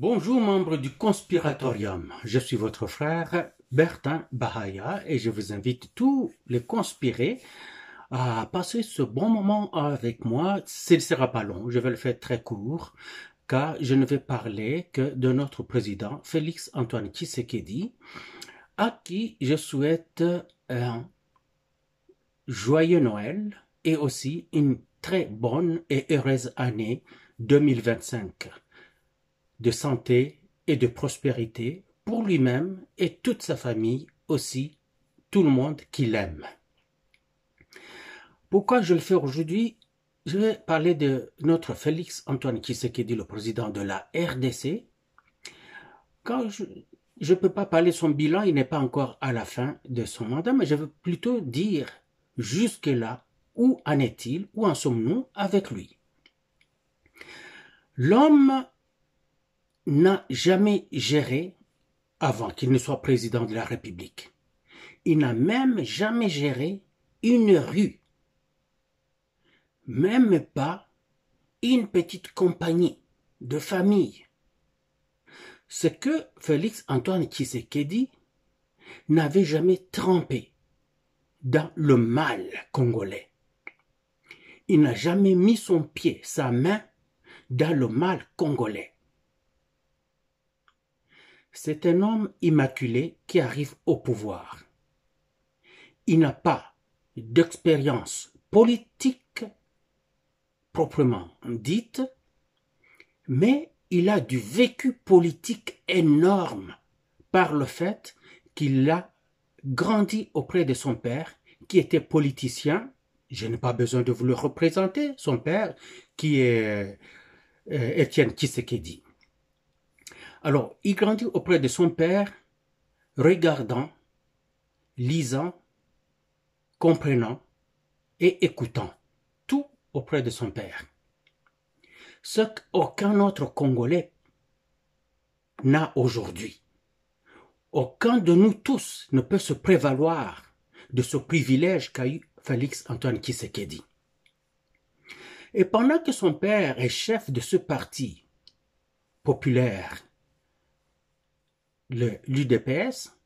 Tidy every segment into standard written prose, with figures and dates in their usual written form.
Bonjour membres du Conspiratorium, je suis votre frère Bertin Bahaya et je vous invite tous les conspirés à passer ce bon moment avec moi. Ce ne sera pas long, je vais le faire très court car je ne vais parler que de notre président Félix Antoine Tshisekedi à qui je souhaite un joyeux Noël et aussi une très bonne et heureuse année 2025 de santé et de prospérité pour lui-même et toute sa famille, aussi tout le monde qui l'aime. Pourquoi je le fais aujourd'hui? Je vais parler de notre Félix Antoine Tshisekedi, le président de la RDC. Quand je ne peux pas parler de son bilan, il n'est pas encore à la fin de son mandat, mais je veux plutôt dire jusque-là, où en est-il, où en sommes-nous avec lui? L'homme n'a jamais géré, avant qu'il ne soit président de la République, il n'a même jamais géré une rue, même pas une petite compagnie de famille. Ce que Félix Antoine Tshisekedi n'avait jamais trempé dans le mal congolais. Il n'a jamais mis son pied, sa main, dans le mal congolais. C'est un homme immaculé qui arrive au pouvoir. Il n'a pas d'expérience politique proprement dite, mais il a du vécu politique énorme par le fait qu'il a grandi auprès de son père, qui était politicien. Je n'ai pas besoin de vous le représenter, son père, qui est Étienne Tshisekedi. Alors, il grandit auprès de son père, regardant, lisant, comprenant et écoutant, tout auprès de son père. Ce qu'aucun autre Congolais n'a aujourd'hui. Aucun de nous tous ne peut se prévaloir de ce privilège qu'a eu Félix Antoine Tshisekedi. Et pendant que son père est chef de ce parti populaire, l'UDPS,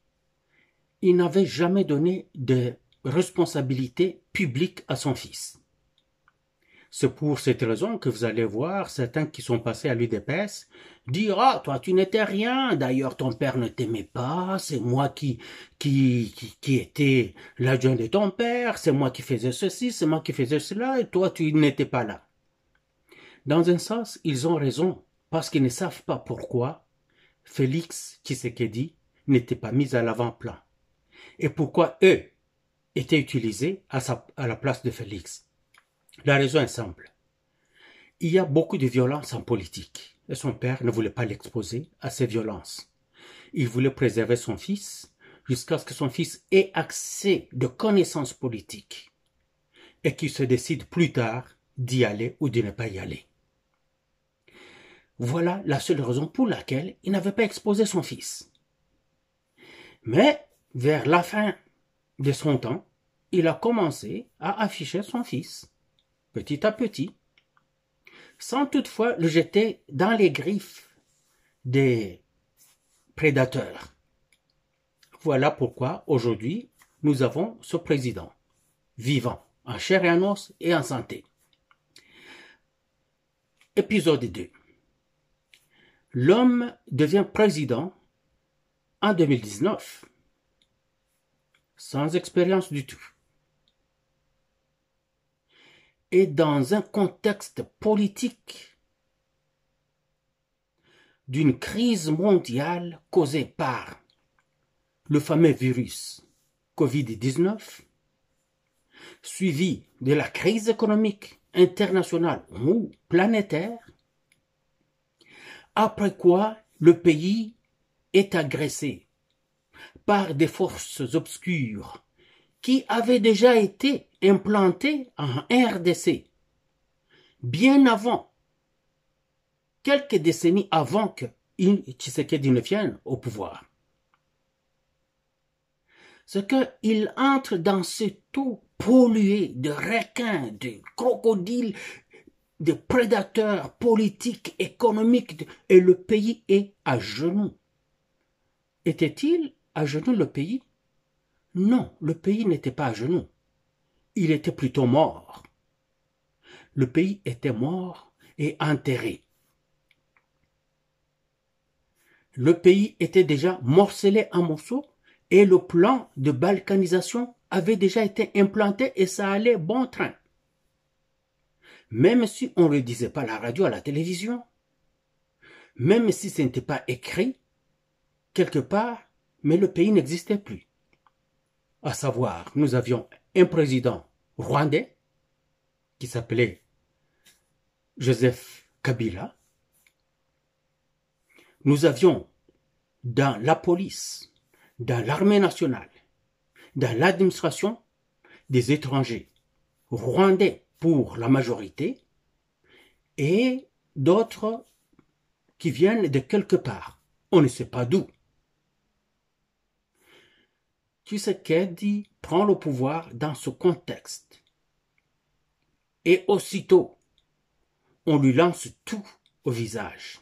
il n'avait jamais donné de responsabilité publique à son fils. C'est pour cette raison que vous allez voir certains qui sont passés à l'UDPS dire « Ah, toi, tu n'étais rien, d'ailleurs, ton père ne t'aimait pas, c'est moi qui était l'adjoint de ton père, c'est moi qui faisais ceci, c'est moi qui faisais cela, et toi, tu n'étais pas là. » Dans un sens, ils ont raison, parce qu'ils ne savent pas pourquoi Félix Tshisekedi n'était pas mis à l'avant-plan. Et pourquoi eux étaient utilisés à la place de Félix. La raison est simple. Il y a beaucoup de violence en politique et son père ne voulait pas l'exposer à ces violences. Il voulait préserver son fils jusqu'à ce que son fils ait accès de connaissances politiques et qu'il se décide plus tard d'y aller ou de ne pas y aller. Voilà la seule raison pour laquelle il n'avait pas exposé son fils. Mais vers la fin de son temps, il a commencé à afficher son fils, petit à petit, sans toutefois le jeter dans les griffes des prédateurs. Voilà pourquoi aujourd'hui nous avons ce président, vivant, en chair et en os et en santé. Épisode 2. L'homme devient président en 2019, sans expérience du tout. Et dans un contexte politique d'une crise mondiale causée par le fameux virus Covid-19, suivi de la crise économique internationale ou planétaire, après quoi le pays est agressé par des forces obscures qui avaient déjà été implantées en RDC bien avant, quelques décennies avant que Tshisekedi ne vienne au pouvoir. C'est qu'il entre dans cette eau polluée de requins, de crocodiles, des prédateurs politiques, économiques, et le pays est à genoux. Était-il à genoux le pays? Non, le pays n'était pas à genoux. Il était plutôt mort. Le pays était mort et enterré. Le pays était déjà morcelé en morceaux et le plan de balkanisation avait déjà été implanté et ça allait bon train. Même si on ne le disait pas à la radio, à la télévision, même si ce n'était pas écrit quelque part, mais le pays n'existait plus. À savoir, nous avions un président rwandais qui s'appelait Joseph Kabila. Nous avions dans la police, dans l'armée nationale, dans l'administration, des étrangers rwandais pour la majorité et d'autres qui viennent de quelque part. On ne sait pas d'où. Tshisekedi prend le pouvoir dans ce contexte. Et aussitôt, on lui lance tout au visage.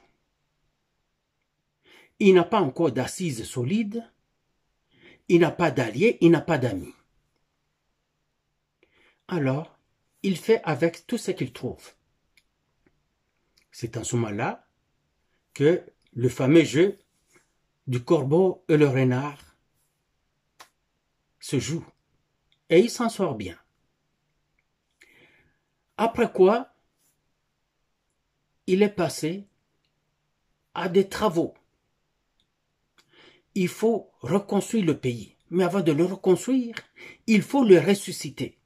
Il n'a pas encore d'assises solides, il n'a pas d'alliés, il n'a pas d'amis. Alors, il fait avec tout ce qu'il trouve. C'est en ce moment-là que le fameux jeu du corbeau et le renard se joue. Et il s'en sort bien. Après quoi, il est passé à des travaux. Il faut reconstruire le pays. Mais avant de le reconstruire, il faut le ressusciter.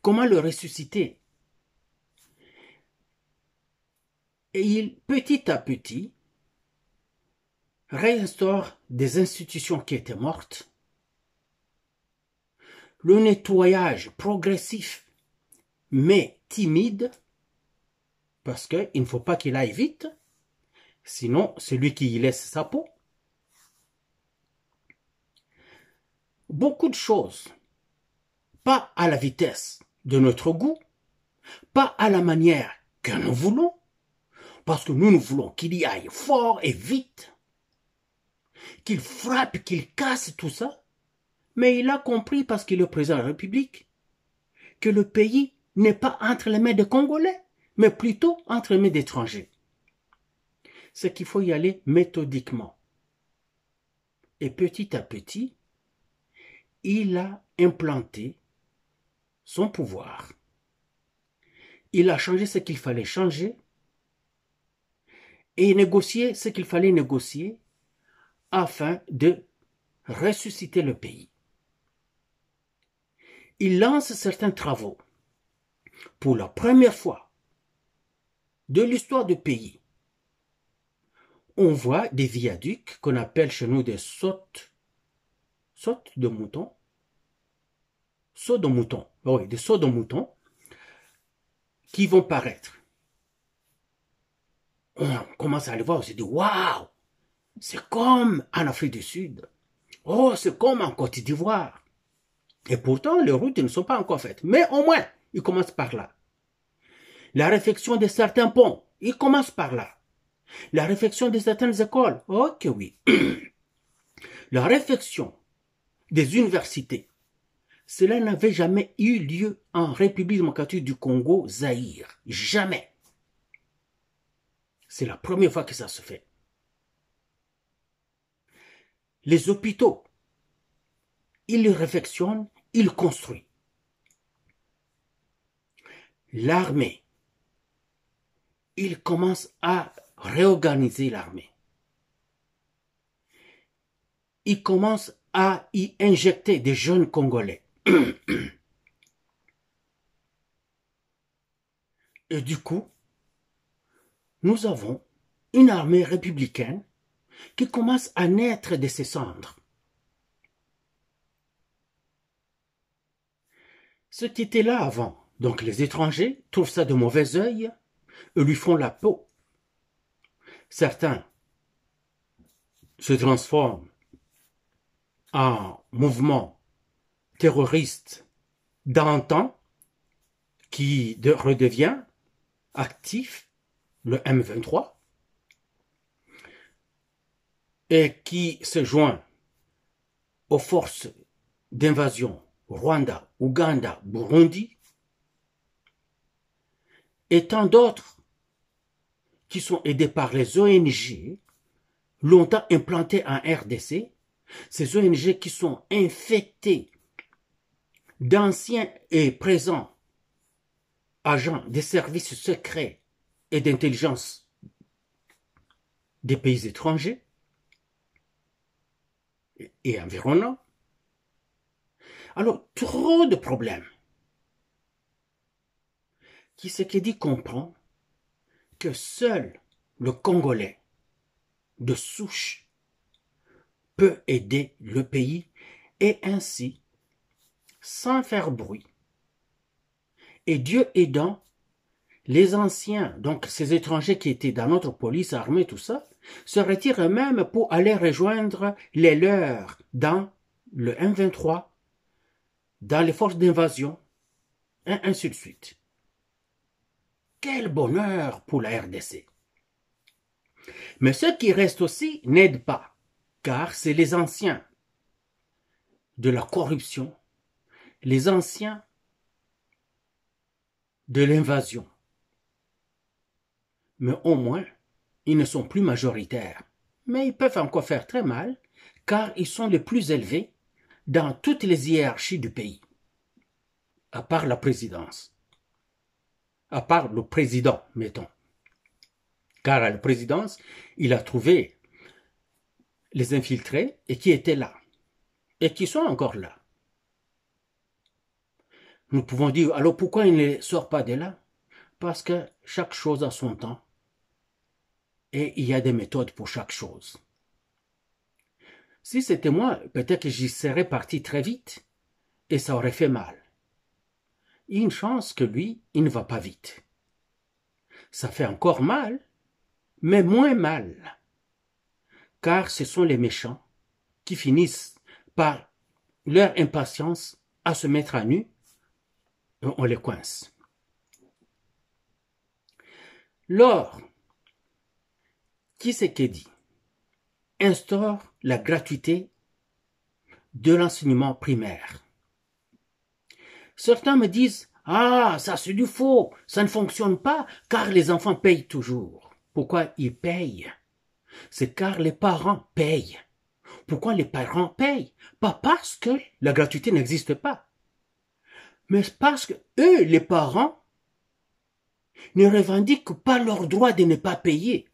Comment le ressusciter? Et il, petit à petit, réinstaure des institutions qui étaient mortes. Le nettoyage progressif, mais timide, parce qu'il ne faut pas qu'il aille vite, sinon c'est lui qui y laisse sa peau. Beaucoup de choses, pas à la vitesse de notre goût, pas à la manière que nous voulons, parce que nous voulons qu'il y aille fort et vite, qu'il frappe, qu'il casse tout ça, mais il a compris, parce qu'il est président de la République, que le pays n'est pas entre les mains des Congolais, mais plutôt entre les mains d'étrangers. C'est qu'il faut y aller méthodiquement. Et petit à petit, il a implanté son pouvoir. Il a changé ce qu'il fallait changer et négocié ce qu'il fallait négocier afin de ressusciter le pays. Il lance certains travaux. Pour la première fois de l'histoire du pays, on voit des viaducs qu'on appelle chez nous des sautes de mouton. Sauts de mouton, oui, des sauts de mouton qui vont paraître. On commence à les voir, on se dit, waouh, c'est comme en Afrique du Sud. Oh, c'est comme en Côte d'Ivoire. Et pourtant, les routes ne sont pas encore faites. Mais au moins, ils commencent par là. La réfection de certains ponts, ils commencent par là. La réfection de certaines écoles, ok oui. La réfection des universités, cela n'avait jamais eu lieu en République démocratique du Congo, Zaïre. Jamais. C'est la première fois que ça se fait. Les hôpitaux, ils les réfectionnent, ils construisent. L'armée, il commence à réorganiser l'armée. Il commence à y injecter des jeunes Congolais. Et du coup, nous avons une armée républicaine qui commence à naître de ses cendres. Ce qui était là avant, donc les étrangers trouvent ça de mauvais œil et lui font la peau. Certains se transforment en mouvement terroriste d'antan qui redevient actif, le M23, et qui se joint aux forces d'invasion Rwanda, Ouganda, Burundi, et tant d'autres qui sont aidés par les ONG, longtemps implantées en RDC, ces ONG qui sont infectées d'anciens et présents agents des services secrets et d'intelligence des pays étrangers et environnants. Alors, trop de problèmes. Qui ce qui dit comprend que seul le Congolais de souche peut aider le pays et ainsi, sans faire bruit, et Dieu aidant, les anciens, donc ces étrangers qui étaient dans notre police armée, tout ça, se retirent eux-mêmes pour aller rejoindre les leurs dans le M23, dans les forces d'invasion, et ainsi de suite. Quel bonheur pour la RDC. Mais ceux qui restent aussi n'aident pas, car c'est les anciens de la corruption, les anciens de l'invasion. Mais au moins, ils ne sont plus majoritaires. Mais ils peuvent encore faire très mal, car ils sont les plus élevés dans toutes les hiérarchies du pays, à part la présidence, à part le président, mettons. Car à la présidence, il a trouvé les infiltrés et qui étaient là, et qui sont encore là. Nous pouvons dire, alors pourquoi il ne sort pas de là? Parce que chaque chose a son temps, et il y a des méthodes pour chaque chose. Si c'était moi, peut-être que j'y serais parti très vite, et ça aurait fait mal. Il y a une chance que lui, il ne va pas vite. Ça fait encore mal, mais moins mal. Car ce sont les méchants qui finissent par leur impatience à se mettre à nu, et on les coince. Lors, qui c'est qui dit, instaure la gratuité de l'enseignement primaire. Certains me disent, ah, ça c'est du faux, ça ne fonctionne pas, car les enfants payent toujours. Pourquoi ils payent? C'est car les parents payent. Pourquoi les parents payent? Pas parce que la gratuité n'existe pas, mais parce que eux, les parents, ne revendiquent pas leur droit de ne pas payer.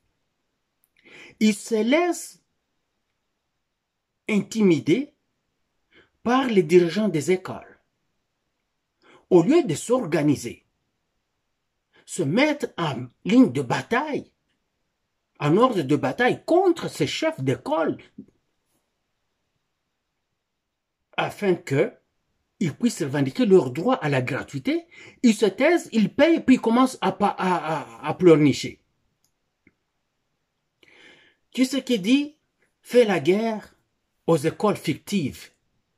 Ils se laissent intimider par les dirigeants des écoles. Au lieu de s'organiser, se mettre en ligne de bataille, en ordre de bataille contre ces chefs d'école, afin qu'ils puissent revendiquer leur droit à la gratuité, ils se taisent, ils payent, puis ils commencent à pleurnicher. Qui ce qui dit, fait la guerre aux écoles fictives.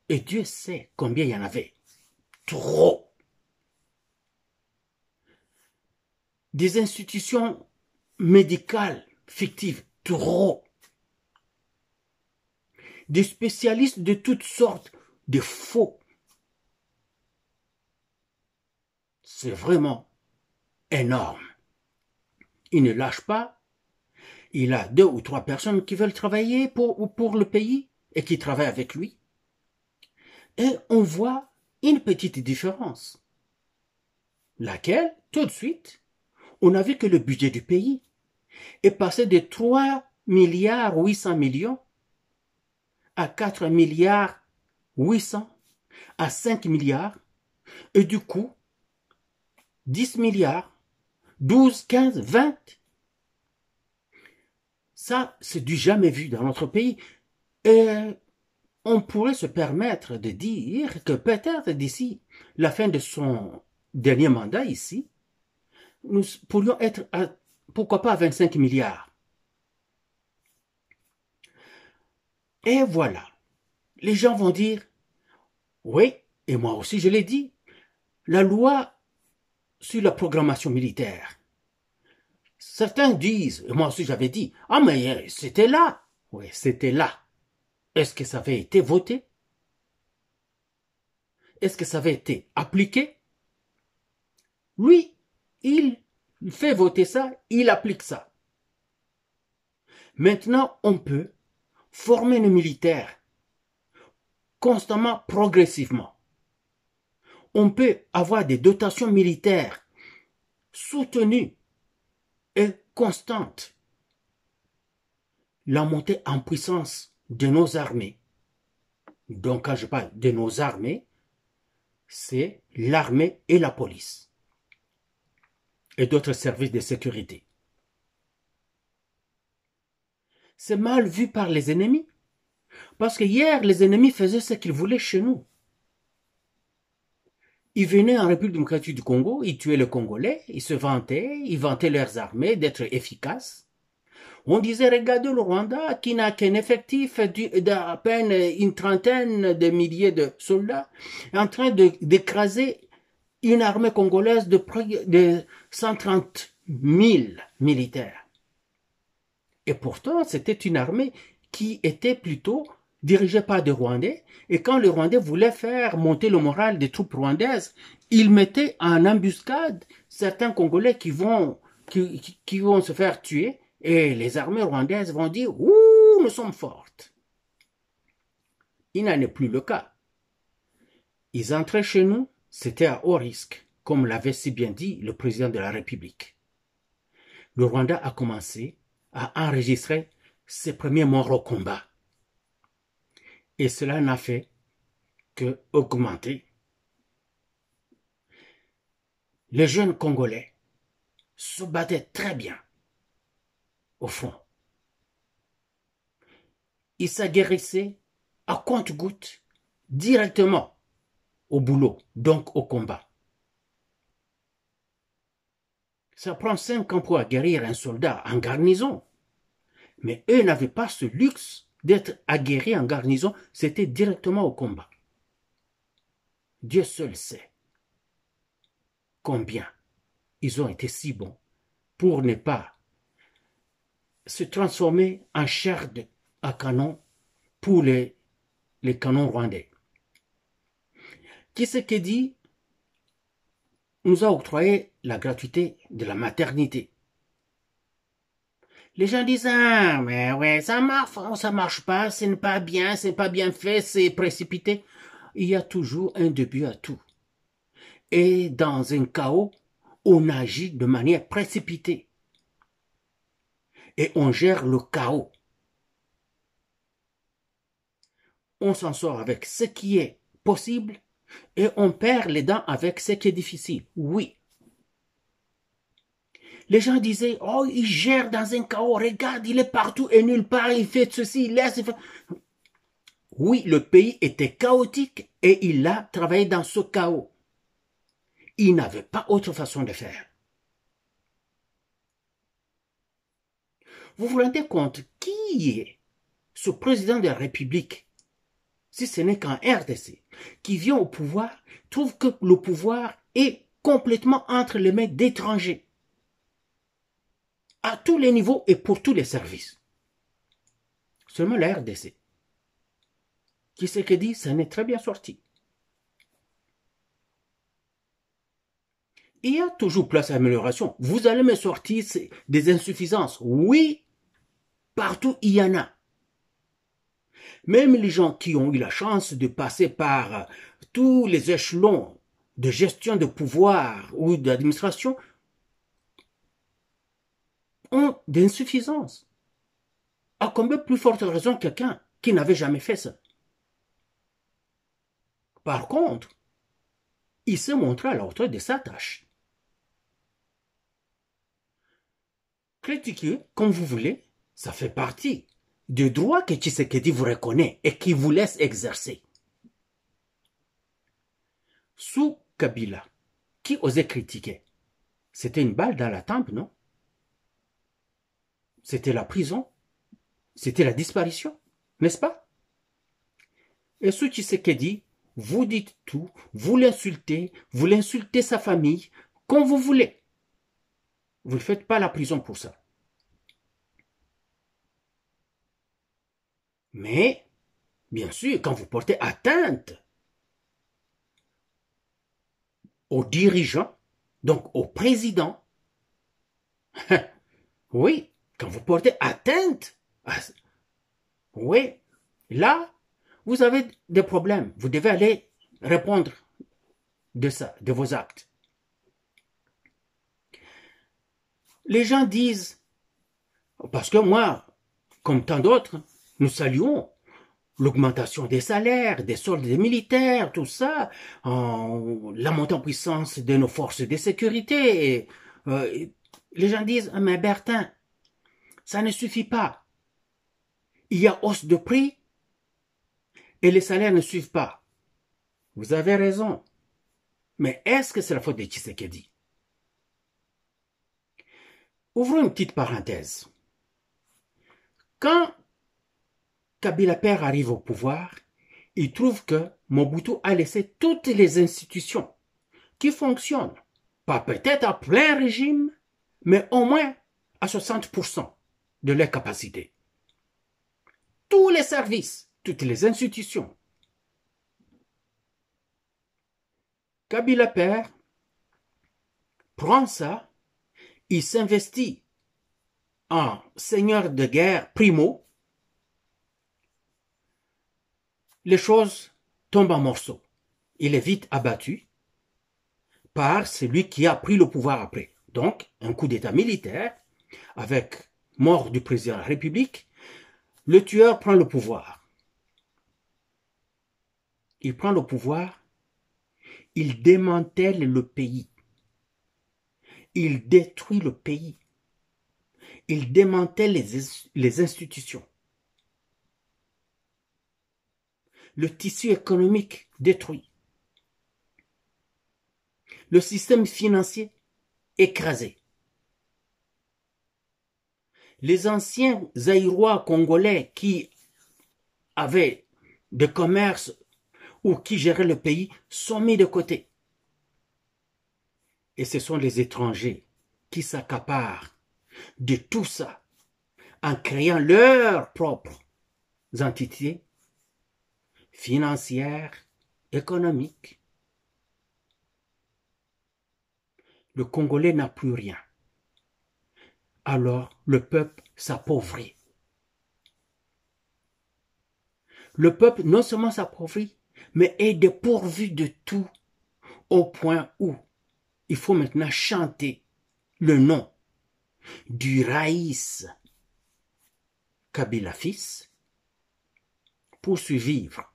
Et Dieu sait combien il y en avait. Trop. Des institutions médicales fictives. Trop. Des spécialistes de toutes sortes de faux. C'est vraiment énorme. Il ne lâche pas. Il a 2 ou 3 personnes qui veulent travailler pour le pays et qui travaillent avec lui. Et on voit une petite différence. Laquelle, tout de suite, on a vu que le budget du pays est passé de 3 milliards 800 millions à 4 milliards 800 à 5 milliards et du coup 10 milliards, 12, 15, 20. Ça, c'est du jamais vu dans notre pays. Et on pourrait se permettre de dire que peut-être d'ici la fin de son dernier mandat ici, nous pourrions être à, pourquoi pas à 25 milliards. Et voilà. Les gens vont dire, oui, et moi aussi je l'ai dit, la loi sur la programmation militaire Certains disent, et moi aussi j'avais dit, ah mais c'était là. Oui, c'était là. Est-ce que ça avait été voté? Est-ce que ça avait été appliqué? Lui, il fait voter ça, il applique ça. Maintenant, on peut former nos militaires constamment, progressivement. On peut avoir des dotations militaires soutenues et constantes. La montée en puissance de nos armées. Donc, quand je parle de nos armées, c'est l'armée et la police et d'autres services de sécurité. C'est mal vu par les ennemis. Parce que hier, les ennemis faisaient ce qu'ils voulaient chez nous. Ils venaient en République démocratique du Congo, ils tuaient les Congolais, ils vantaient leurs armées d'être efficaces. On disait, regardez le Rwanda qui n'a qu'un effectif d'à peine une trentaine de milliers de soldats, en train d'écraser une armée congolaise de 130 000 militaires. Et pourtant, c'était une armée qui était plutôt dirigée par des Rwandais. Et quand les Rwandais voulaient faire monter le moral des troupes rwandaises, ils mettaient en embuscade certains Congolais qui vont se faire tuer. Et les armées rwandaises vont dire « Ouh, nous sommes fortes ». Il n'en est plus le cas. Ils entraient chez nous, c'était à haut risque, comme l'avait si bien dit le président de la République. Le Rwanda a commencé à enregistrer ses premiers morts au combat. Et cela n'a fait que augmenter. Les jeunes Congolais se battaient très bien au front. Ils s'aguerrissaient à compte-gouttes directement au boulot, donc au combat. Ça prend 5 ans pour aguerrir un soldat en garnison. Mais eux n'avaient pas ce luxe d'être aguerris en garnison, c'était directement au combat. Dieu seul sait combien ils ont été si bons pour ne pas se transformer en chair à canon pour les canons rwandais. Tshisekedi nous a octroyé la gratuité de la maternité. Les gens disent, ah, mais ouais, ça marche pas, ce n'est pas bien fait, c'est précipité. Il y a toujours un début à tout. Et dans un chaos, on agit de manière précipitée. Et on gère le chaos. On s'en sort avec ce qui est possible et on perd les dents avec ce qui est difficile. Oui. Les gens disaient, oh, il gère dans un chaos, regarde, il est partout et nulle part, il fait ceci, il laisse. Oui, le pays était chaotique et il a travaillé dans ce chaos. Il n'avait pas autre façon de faire. Vous vous rendez compte, qui est ce président de la République, si ce n'est qu'un RDC, qui vient au pouvoir, trouve que le pouvoir est complètement entre les mains d'étrangers, à tous les niveaux et pour tous les services. Seulement la RDC. Tshisekedi, ça n'est très bien sorti. Il y a toujours place à amélioration. Vous allez me sortir des insuffisances. Oui, partout il y en a. Même les gens qui ont eu la chance de passer par tous les échelons de gestion de pouvoir ou d'administration ont des insuffisances. À combien plus forte raison quelqu'un qui n'avait jamais fait ça. Par contre, il s'est montré à la hauteur de sa tâche. Critiquer comme vous voulez, ça fait partie du droit que Tshisekedi vous reconnaît et qui vous laisse exercer. Sous Kabila, qui osait critiquer, c'était une balle dans la tempe, non? C'était la prison, c'était la disparition, n'est-ce pas? Et sous Tshisekedi, vous dites tout, vous l'insultez sa famille, comme vous voulez. vous ne faites pas la prison pour ça. Mais, bien sûr, quand vous portez atteinte aux dirigeants, donc au président, oui, quand vous portez atteinte, oui, là, vous avez des problèmes. Vous devez aller répondre de ça, de vos actes. Les gens disent, parce que moi, comme tant d'autres, nous saluons l'augmentation des salaires, des soldes des militaires, tout ça, la montée en puissance de nos forces de sécurité. Les gens disent, mais Bertin, ça ne suffit pas. Il y a hausse de prix et les salaires ne suivent pas. Vous avez raison. Mais est-ce que c'est la faute de Tshisekedi? Ouvrons une petite parenthèse. Quand Kabila père arrive au pouvoir, il trouve que Mobutu a laissé toutes les institutions qui fonctionnent, pas peut-être à plein régime, mais au moins à 60% de leur capacité. Tous les services, toutes les institutions. Kabila père prend ça, il s'investit en seigneur de guerre primo, les choses tombent en morceaux. Il est vite abattu par celui qui a pris le pouvoir après. Donc, un coup d'état militaire, avec mort du président de la République, le tueur prend le pouvoir. Il prend le pouvoir, il démantèle le pays. Il détruit le pays. Il démantèle les institutions. Le tissu économique détruit. Le système financier écrasé. Les anciens Zaïrois congolais qui avaient des commerces ou qui géraient le pays sont mis de côté. Et ce sont les étrangers qui s'accaparent de tout ça en créant leurs propres entités financières, économiques. Le Congolais n'a plus rien. Alors le peuple s'appauvrit. Le peuple non seulement s'appauvrit, mais est dépourvu de tout au point où il faut maintenant chanter le nom du Raïs Kabila fils pour survivre.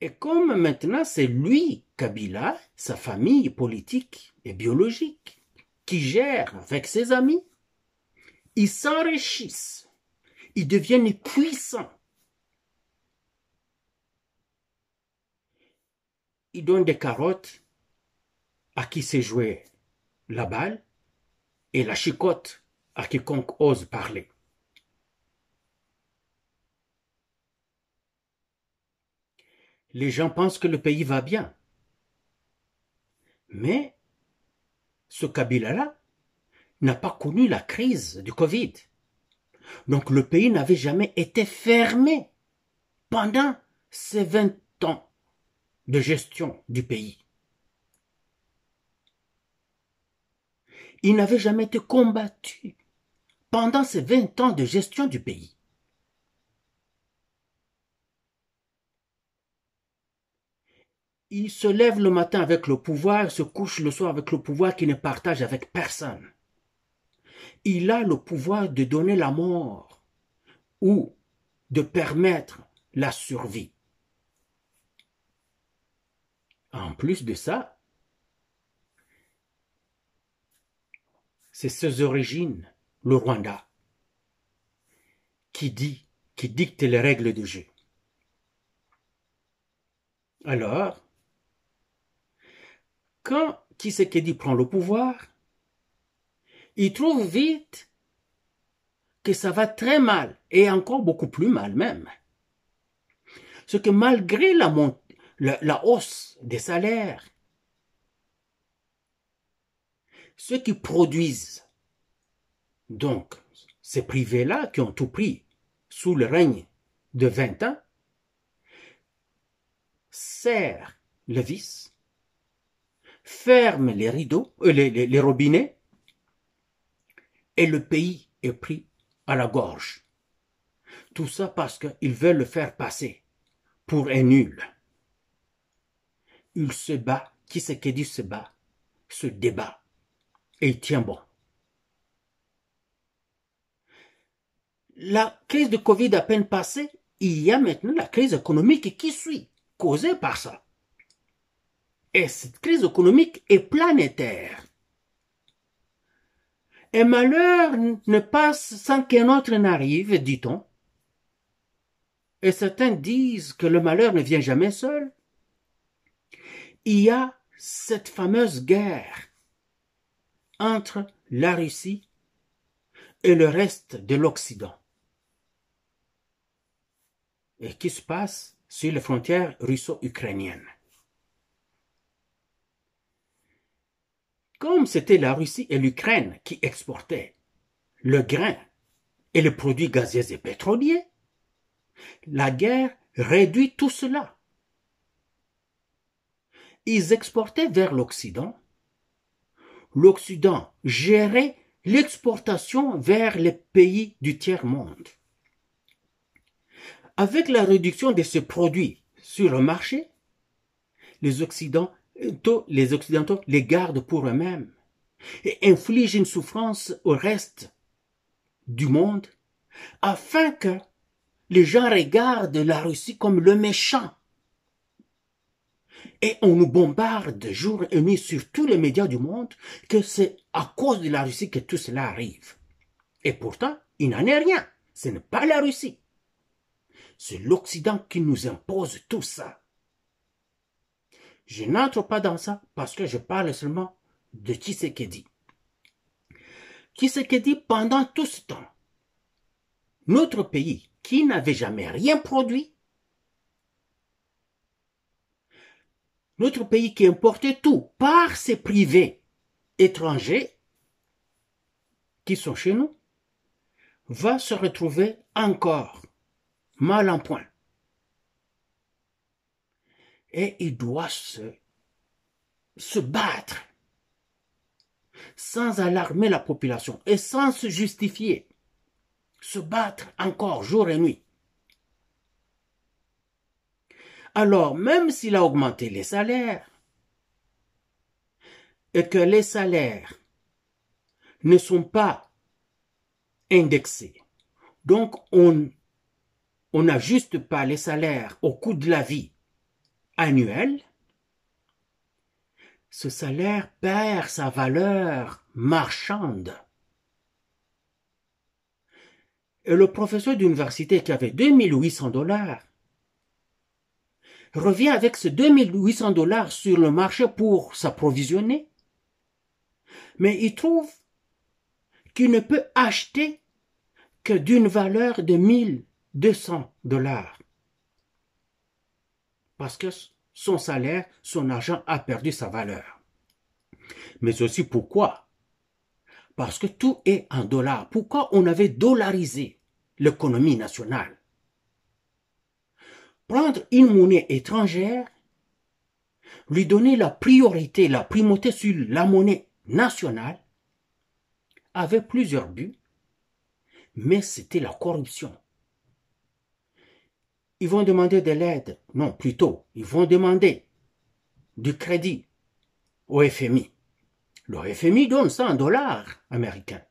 Et comme maintenant c'est lui, Kabila, sa famille politique et biologique, qui gère avec ses amis, ils s'enrichissent, ils deviennent puissants. Ils donnent des carottes à qui sait jouer la balle et la chicotte à quiconque ose parler. Les gens pensent que le pays va bien. Mais ce Kabila-là n'a pas connu la crise du Covid. Donc le pays n'avait jamais été fermé pendant ces 20 ans de gestion du pays. Il n'avait jamais été combattu pendant ces 20 ans de gestion du pays. Il se lève le matin avec le pouvoir, se couche le soir avec le pouvoir qu'il ne partage avec personne. Il a le pouvoir de donner la mort ou de permettre la survie. En plus de ça, c'est ses origines, le Rwanda, qui dicte les règles du jeu. Alors, quand Tshisekedi prend le pouvoir, il trouve vite que ça va très mal, et encore beaucoup plus mal même. Ce que malgré la hausse des salaires, ceux qui produisent, donc ces privés-là qui ont tout pris sous le règne de 20 ans, serrent le vis, ferment les rideaux, les robinets, et le pays est pris à la gorge. Tout ça parce qu'ils veulent le faire passer pour un nul. Il se bat, Tshisekedi se bat, se débat, et il tient bon. La crise de Covid à peine passée, il y a maintenant la crise économique qui suit, causée par ça. Et cette crise économique est planétaire. Un malheur ne passe sans qu'un autre n'arrive, dit-on. Et certains disent que le malheur ne vient jamais seul. Il y a cette fameuse guerre entre la Russie et le reste de l'Occident, et qui se passe sur les frontières russo-ukrainiennes. Comme c'était la Russie et l'Ukraine qui exportaient le grain et les produits gaziers et pétroliers, la guerre réduit tout cela. Ils exportaient vers l'Occident. L'Occident gérait l'exportation vers les pays du tiers-monde. Avec la réduction de ces produits sur le marché, les Occidentaux les gardent pour eux-mêmes et infligent une souffrance au reste du monde afin que les gens regardent la Russie comme le méchant. Et on nous bombarde jour et nuit sur tous les médias du monde que c'est à cause de la Russie que tout cela arrive. Et pourtant, il n'en est rien. Ce n'est pas la Russie. C'est l'Occident qui nous impose tout ça. Je n'entre pas dans ça parce que je parle seulement de Tshisekedi. Tshisekedi, pendant tout ce temps, notre pays, qui n'avait jamais rien produit, notre pays qui importait tout par ses privés étrangers qui sont chez nous, va se retrouver encore mal en point. Et il doit se battre sans alarmer la population et sans se justifier. Se battre encore jour et nuit. Alors, même s'il a augmenté les salaires, et que les salaires ne sont pas indexés, donc on n'ajuste pas les salaires au coût de la vie annuel, ce salaire perd sa valeur marchande. Et le professeur d'université qui avait 2800 $, revient avec ces 2800 $ sur le marché pour s'approvisionner, mais il trouve qu'il ne peut acheter que d'une valeur de 1200 $. Parce que son salaire, son argent a perdu sa valeur. Mais aussi pourquoi? Parce que tout est en dollars. Pourquoi on avait dollarisé l'économie nationale? Prendre une monnaie étrangère, lui donner la priorité, la primauté sur la monnaie nationale, avait plusieurs buts, mais c'était la corruption. Ils vont demander de l'aide, non, plutôt, ils vont demander du crédit au FMI. Le FMI donne ça en dollars américains.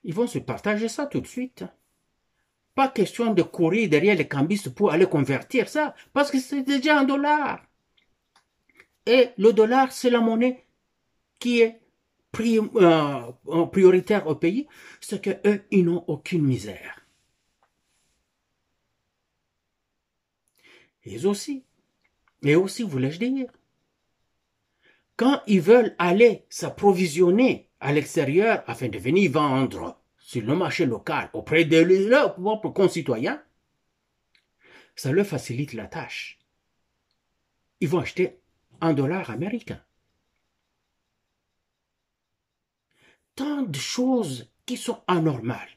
Ils vont se partager ça tout de suite. Pas question de courir derrière les cambistes pour aller convertir ça, parce que c'est déjà en dollars. Et le dollar, c'est la monnaie qui est prioritaire au pays, c'est que eux, ils n'ont aucune misère. Et aussi, voulais-je dire, quand ils veulent aller s'approvisionner à l'extérieur afin de venir vendre sur le marché local auprès de leurs propres concitoyens, ça leur facilite la tâche. Ils vont acheter en dollars américains. tant de choses qui sont anormales.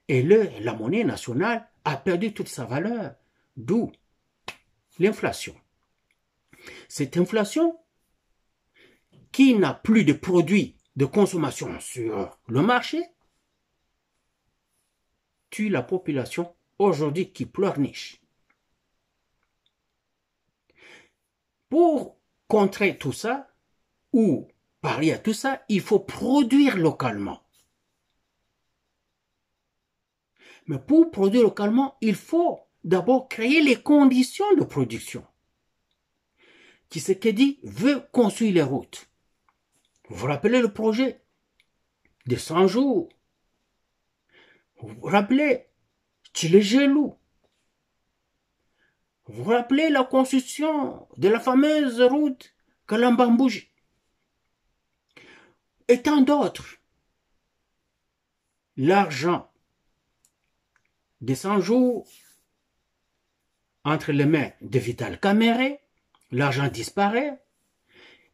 Et la monnaie nationale a perdu toute sa valeur. D'où l'inflation. Cette inflation qui n'a plus de produits de consommation sur le marché tue la population aujourd'hui qui pleurniche. Pour contrer tout ça, ou parier à tout ça, il faut produire localement. Mais pour produire localement, il faut d'abord créer les conditions de production. Tshisekedi veut construire les routes. Vous vous rappelez le projet de 100 jours. Vous vous rappelez Tchilegelou. Vous vous rappelez la construction de la fameuse route Kalambambouji. Et tant d'autres. L'argent des 100 jours entre les mains de Vital Kamerhe, l'argent disparaît,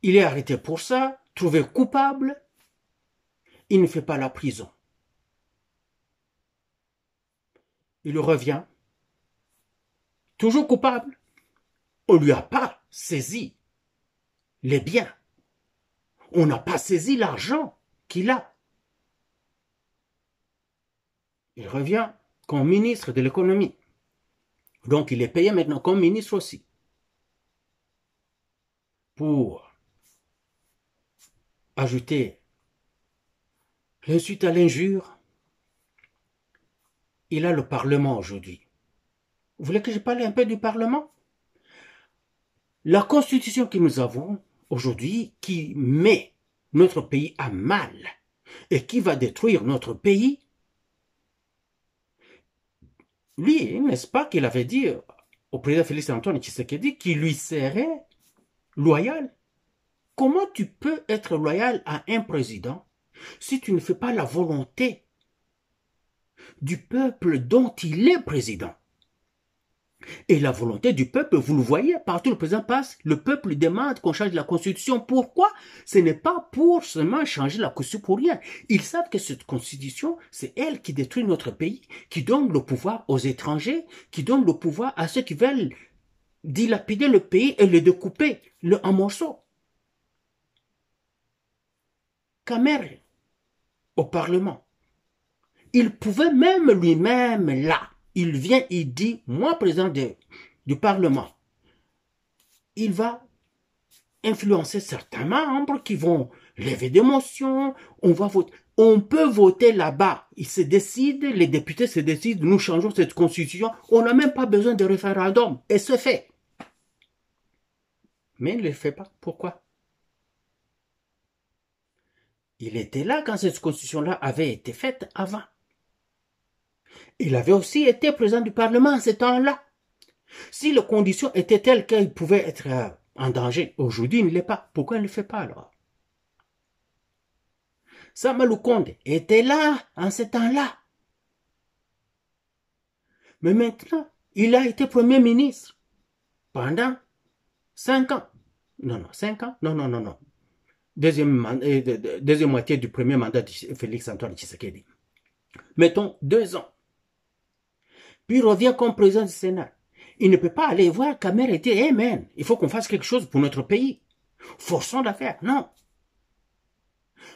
il est arrêté pour ça, trouvé coupable, il ne fait pas la prison. Il revient, toujours coupable, on ne lui a pas saisi les biens, on n'a pas saisi l'argent qu'il a. Il revient comme ministre de l'économie. Donc il est payé maintenant comme ministre aussi. Pour ajouter l'insulte à l'injure, il a le Parlement aujourd'hui. Vous voulez que je parle un peu du Parlement? La constitution que nous avons aujourd'hui, qui met notre pays à mal et qui va détruire notre pays, lui, n'est-ce pas qu'il avait dit au président Félix Antoine Tshisekedi qu'il lui serait loyal? Comment tu peux être loyal à un président si tu ne fais pas la volonté du peuple dont il est président? Et la volonté du peuple, vous le voyez, partout où le président passe, le peuple demande qu'on change la constitution. Pourquoi? Ce n'est pas pour seulement changer la constitution pour rien. Ils savent que cette constitution, c'est elle qui détruit notre pays, qui donne le pouvoir aux étrangers, qui donne le pouvoir à ceux qui veulent dilapider le pays et le découper en morceaux. Kamerhe, au Parlement, il pouvait même lui-même là, il vient, il dit, moi président du Parlement, il va influencer certains membres qui vont lever des motions, on va voter. On peut voter là-bas, ils se décident, les députés se décident, nous changeons cette constitution, on n'a même pas besoin de référendum, et c'est fait. Mais il ne le fait pas, pourquoi? Il était là quand cette constitution-là avait été faite avant. Il avait aussi été président du Parlement en ce temps-là. Si les conditions étaient telles qu'il pouvait être en danger, aujourd'hui il ne l'est pas. Pourquoi il ne le fait pas alors? Samalou Konde était là en ce temps-là. Mais maintenant, il a été Premier ministre pendant 5 ans. Non, 5 ans? Non. Deuxième moitié du premier mandat de Félix Antoine Tshisekedi. Mettons 2 ans. Puis il revient comme président du Sénat. Il ne peut pas aller voir Kamerhe et dire, hey man, il faut qu'on fasse quelque chose pour notre pays. Forçons l'affaire. Non.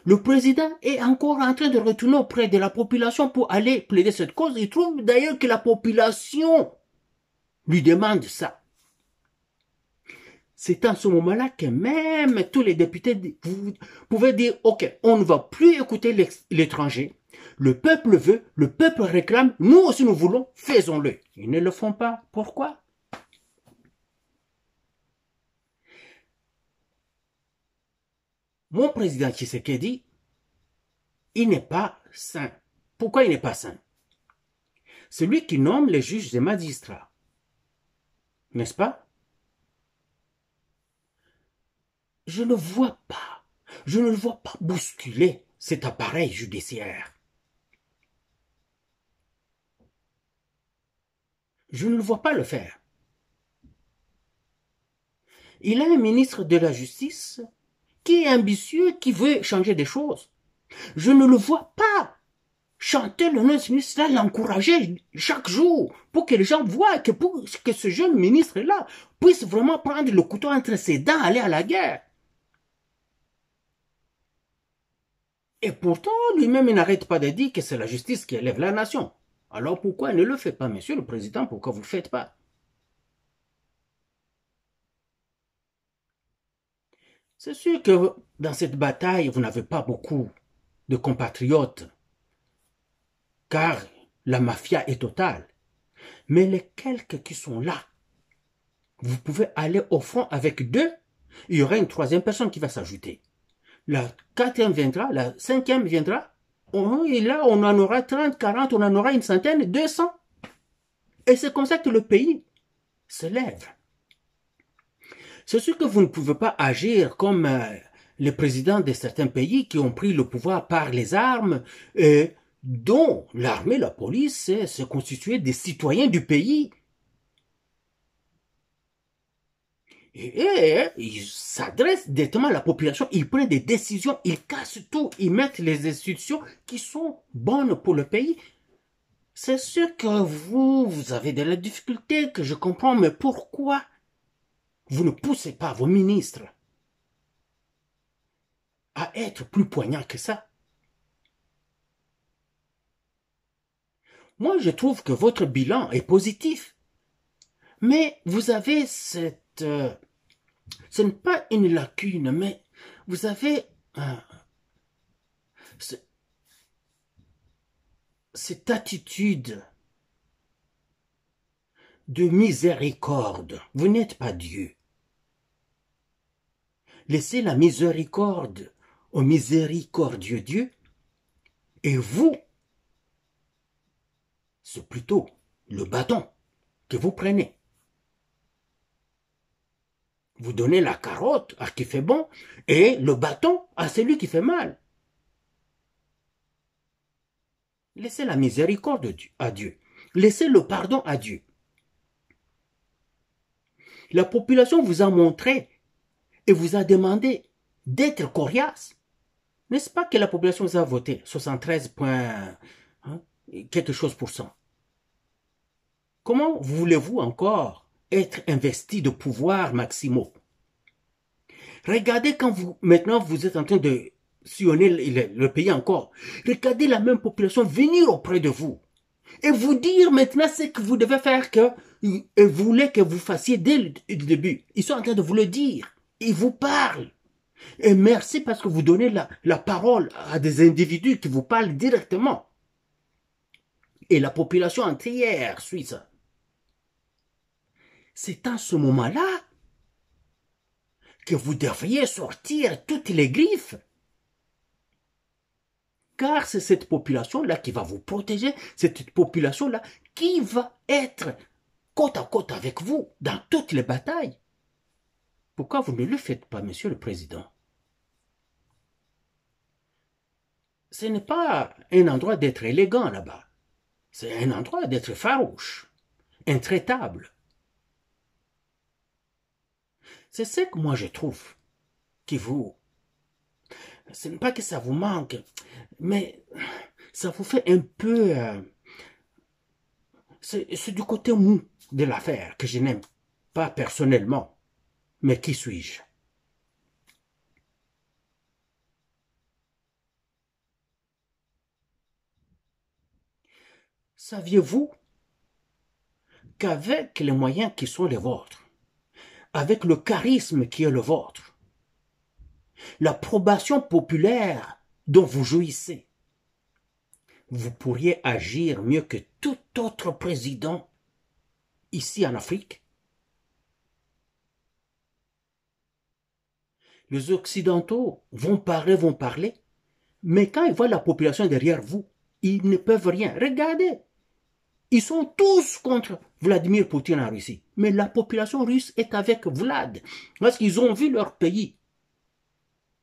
Le président est encore en train de retourner auprès de la population pour aller plaider cette cause. Il trouve d'ailleurs que la population lui demande ça. C'est en ce moment-là que même tous les députés vous pouvez dire, ok, on ne va plus écouter l'étranger. Le peuple veut, le peuple réclame, nous aussi nous voulons, faisons-le. Ils ne le font pas. Pourquoi? Mon président Tshisekedi, il n'est pas saint. Pourquoi il n'est pas saint? C'est lui qui nomme les juges et magistrats. N'est-ce pas? Je ne le vois pas bousculer cet appareil judiciaire. Je ne le vois pas le faire. Il a un ministre de la Justice qui est ambitieux, qui veut changer des choses. Je ne le vois pas chanter le nom de ce ministre-là, l'encourager chaque jour pour que les gens voient que ce jeune ministre-là puisse vraiment prendre le couteau entre ses dents, aller à la guerre. Et pourtant, lui-même, il n'arrête pas de dire que c'est la justice qui élève la nation. Alors pourquoi ne le fait pas, monsieur le président? Pourquoi vous ne le faites pas? C'est sûr que dans cette bataille, vous n'avez pas beaucoup de compatriotes, car la mafia est totale. Mais les quelques qui sont là, vous pouvez aller au front avec deux, il y aura une troisième personne qui va s'ajouter. La quatrième viendra, la cinquième viendra, et là on en aura 30, 40, on en aura une centaine, 200. Et c'est comme ça que le pays se lève. C'est sûr que vous ne pouvez pas agir comme les présidents de certains pays qui ont pris le pouvoir par les armes et dont l'armée, la police, se constituer des citoyens du pays. Et ils s'adressent directement à la population, ils prennent des décisions, ils cassent tout, ils mettent les institutions qui sont bonnes pour le pays. C'est sûr que vous avez de la difficulté, que je comprends, mais pourquoi vous ne poussez pas vos ministres à être plus poignants que ça? Moi, je trouve que votre bilan est positif, mais vous avez cette... ce n'est pas une lacune, mais vous avez cette attitude de miséricorde. Vous n'êtes pas Dieu. Laissez la miséricorde au miséricordieux Dieu, et vous, c'est plutôt le bâton que vous prenez. Vous donnez la carotte à qui fait bon et le bâton à celui qui fait mal. Laissez la miséricorde à Dieu. Laissez le pardon à Dieu. La population vous a montré et vous a demandé d'être coriace. N'est-ce pas que la population vous a voté 73 points, quelque chose pour cent? Comment voulez-vous encore être investi de pouvoirs maximaux? Regardez quand maintenant vous êtes en train de sillonner le pays encore. Regardez la même population venir auprès de vous et vous dire maintenant ce que vous devez faire que ils voulaient que vous fassiez dès le début. Ils sont en train de vous le dire. Ils vous parlent. Et merci parce que vous donnez la parole à des individus qui vous parlent directement. Et la population entière suit ça. C'est à ce moment-là que vous devriez sortir toutes les griffes. Car c'est cette population-là qui va vous protéger, c'est cette population-là qui va être côte à côte avec vous dans toutes les batailles. Pourquoi vous ne le faites pas, monsieur le président? Ce n'est pas un endroit d'être élégant là-bas. C'est un endroit d'être farouche, intraitable. C'est ce que moi je trouve qui vous... Ce n'est pas que ça vous manque, mais ça vous fait un peu... c'est du côté mou de l'affaire que je n'aime pas personnellement. Mais qui suis-je? Saviez-vous qu'avec les moyens qui sont les vôtres, avec le charisme qui est le vôtre, l'approbation populaire dont vous jouissez, vous pourriez agir mieux que tout autre président ici en Afrique? Les Occidentaux vont parler, mais quand ils voient la population derrière vous, ils ne peuvent rien. Regardez, ils sont tous contre Vladimir Poutine en Russie, mais la population russe est avec Vlad, parce qu'ils ont vu leur pays,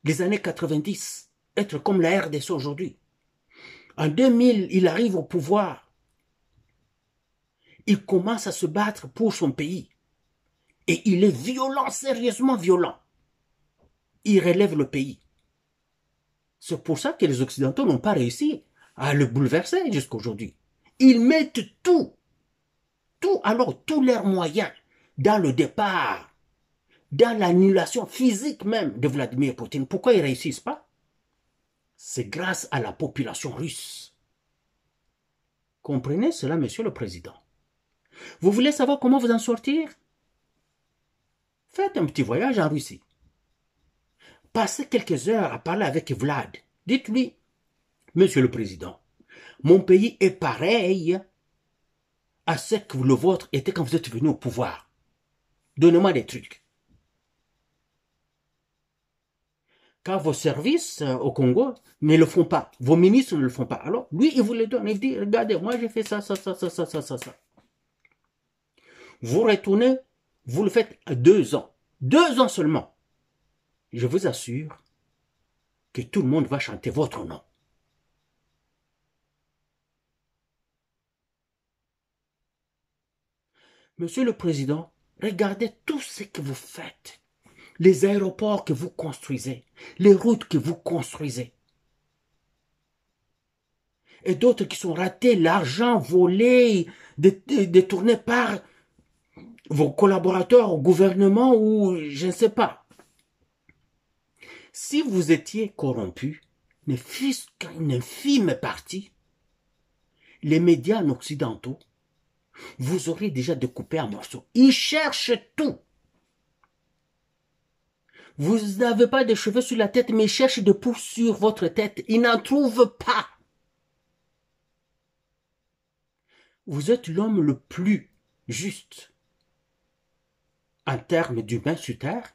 les années 90, être comme la RDC aujourd'hui. En 2000, il arrive au pouvoir. Il commence à se battre pour son pays. Et il est violent, sérieusement violent. Il relève le pays. C'est pour ça que les Occidentaux n'ont pas réussi à le bouleverser jusqu'à aujourd'hui. Ils mettent tout, alors tous leurs moyens dans le départ, dans l'annulation physique même de Vladimir Poutine. Pourquoi ils ne réussissent pas? C'est grâce à la population russe. Comprenez cela, Monsieur le Président. Vous voulez savoir comment vous en sortir? Faites un petit voyage en Russie. Passez quelques heures à parler avec Vlad. Dites-lui, Monsieur le Président, mon pays est pareil à ce que le vôtre était quand vous êtes venu au pouvoir. Donnez-moi des trucs. Car vos services au Congo ne le font pas. Vos ministres ne le font pas. Alors, lui, il vous les donne. Il dit, regardez, moi j'ai fait ça. Vous retournez, vous le faites à 2 ans. 2 ans seulement. Je vous assure que tout le monde va chanter votre nom. Monsieur le Président, regardez tout ce que vous faites. Les aéroports que vous construisez, les routes que vous construisez. Et d'autres qui sont ratés, l'argent volé, détourné par vos collaborateurs au gouvernement ou je ne sais pas. Si vous étiez corrompu, ne fût-ce qu'une infime partie, les médias occidentaux vous auraient déjà découpé en morceaux. Ils cherchent tout. Vous n'avez pas de cheveux sur la tête, mais ils cherchent des poux sur votre tête. Ils n'en trouvent pas. Vous êtes l'homme le plus juste. En termes d'humain sur terre,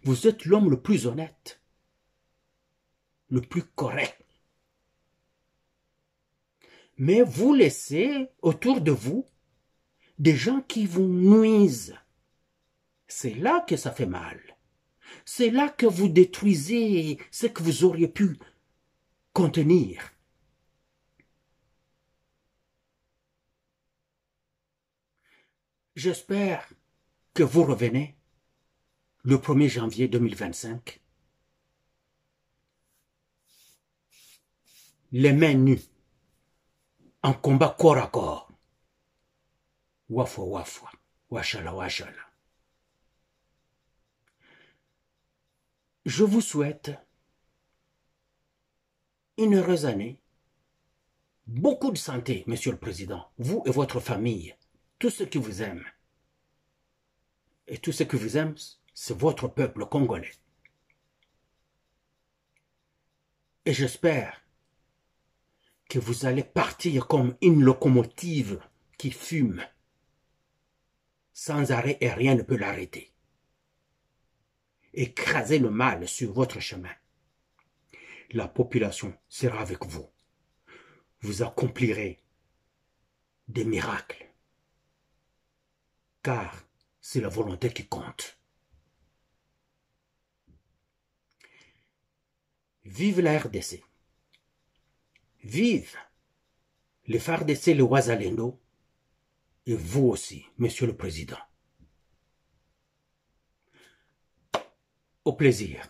vous êtes l'homme le plus honnête, le plus correct. Mais vous laissez autour de vous des gens qui vous nuisent. C'est là que ça fait mal. C'est là que vous détruisez ce que vous auriez pu contenir. J'espère que vous revenez le 1er janvier 2025, les mains nues, en combat corps à corps. Wafwa, wafwa, washala, washala. Je vous souhaite une heureuse année, beaucoup de santé, Monsieur le Président, vous et votre famille, tous ceux qui vous aiment. Et tous ceux qui vous aiment, c'est votre peuple congolais. Et j'espère que vous allez partir comme une locomotive qui fume. Sans arrêt et rien ne peut l'arrêter. Écrasez le mal sur votre chemin. La population sera avec vous. Vous accomplirez des miracles. Car c'est la volonté qui compte. Vive la RDC. Vive les FARDC, le Ouazalendo, et vous aussi, Monsieur le Président. Au plaisir.